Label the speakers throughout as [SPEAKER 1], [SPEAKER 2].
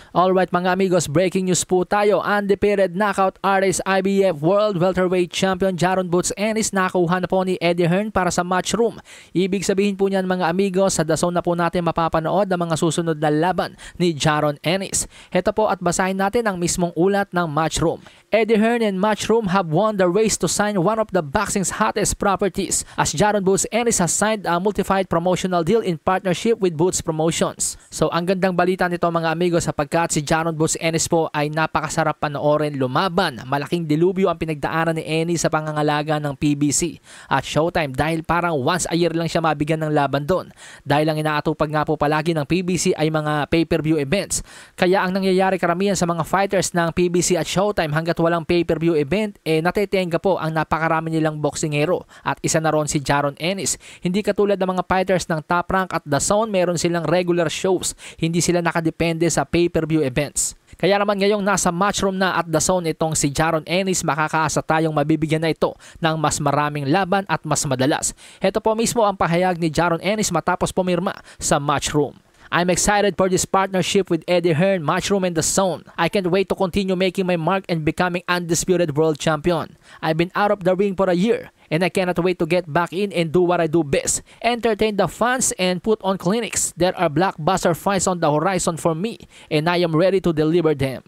[SPEAKER 1] Alright mga amigos, breaking news po tayo. Undefeated knockout artist IBF World Welterweight Champion Jaron Boots Ennis nakuha na po ni Eddie Hearn para sa Matchroom. Ibig sabihin po niyan mga amigos, sa DAZN na po natin mapapanood ang mga susunod na laban ni Jaron Ennis. Heto po at basahin natin ang mismong ulat ng Matchroom. Eddie Hearn and Matchroom have won the race to sign one of the boxing's hottest properties, as Jaron Boots Ennis has signed a multi-fight promotional deal in partnership with Boots Promotions. So ang gandang balita nito mga amigos, sapagkat si Jaron Boots Ennis po ay napakasarap panoorin lumaban. Malaking dilubyo ang pinagdaanan ni Ennis sa pangangalaga ng PBC at Showtime dahil parang once a year lang siya mabigyan ng laban doon. Dahil ang inaatupag nga po palagi ng PBC ay mga pay-per-view events. Kaya ang nangyayari karamihan sa mga fighters ng PBC at Showtime, hanggat walang pay-per-view event, natetenga po ang napakarami nilang boksingero. At isa na ron si Jaron Ennis. Hindi katulad ng mga fighters ng Top Rank at DAZN, meron silang regular shows. Hindi sila nakadepende sa pay-per-view events. Kaya naman ngayong nasa Matchroom na at DAZN itong si Jaron Ennis, makakaasa tayong mabibigyan na ito ng mas maraming laban at mas madalas. Ito po mismo ang pahayag ni Jaron Ennis matapos pumirma sa Matchroom. I'm excited for this partnership with Eddie Hearn, Matchroom and DAZN. I can't wait to continue making my mark and becoming undisputed world champion. I've been out of the ring for a year, and I cannot wait to get back in and do what I do best. Entertain the fans and put on clinics. There are blockbuster fights on the horizon for me, and I am ready to deliver them.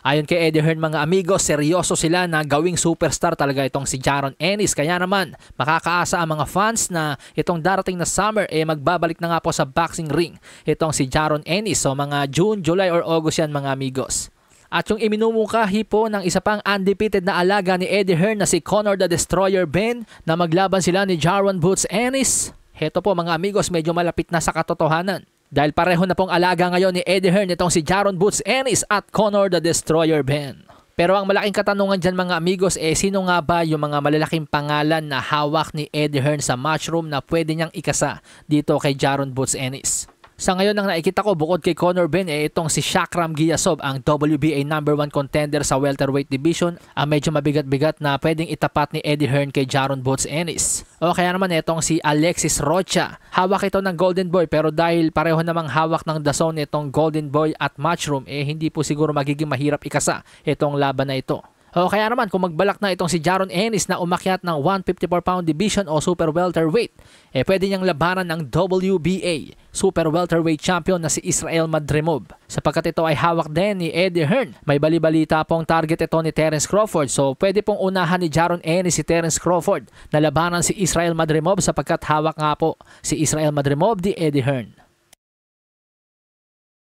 [SPEAKER 1] Ayon kay Eddie Hearn mga amigos, seryoso sila na gawing superstar talaga itong si Jaron Ennis. Kaya naman makakaasa ang mga fans na itong darating na summer magbabalik na nga po sa boxing ring itong si Jaron Ennis. So mga June, July or August yan mga amigos. At yung iminumungkahi po ng isa pang undefeated na alaga ni Eddie Hearn na si Conor the Destroyer Ben na maglaban sila ni Jaron Boots Ennis. Heto po mga amigos, medyo malapit na sa katotohanan. Dahil pareho na pong alaga ngayon ni Eddie Hearn itong si Jaron Boots Ennis at Conor the Destroyer Ben. Pero ang malaking katanungan dyan mga amigos, sino nga ba yung mga malalaking pangalan na hawak ni Eddie Hearn sa Matchroom na pwede niyang ikasa dito kay Jaron Boots Ennis? Sa ngayon ang nakikita ko, bukod kay Conor Ben, itong si Shakram Giyasov, ang WBA #1 contender sa welterweight division, ang medyo mabigat-bigat na pwedeng itapat ni Eddie Hearn kay Jaron Boots Ennis. O kaya naman itong si Alexis Rocha. Hawak ito ng Golden Boy, pero dahil pareho namang hawak ng DAZN itong Golden Boy at Matchroom, hindi po siguro magiging mahirap ikasa itong laban na ito. O kaya naman kung magbalak na itong si Jaron Ennis na umakyat ng 154-pound division o super welterweight, pwede niyang labanan ng WBA super welterweight champion na si Israel Madrimov. Sapagkat ito ay hawak din ni Eddie Hearn. May bali-balita pong target ito ni Terence Crawford, so pwede pong unahan ni Jaron Ennis si Terence Crawford na labanan si Israel Madrimov sapagkat hawak nga po si Israel Madrimov di Eddie Hearn.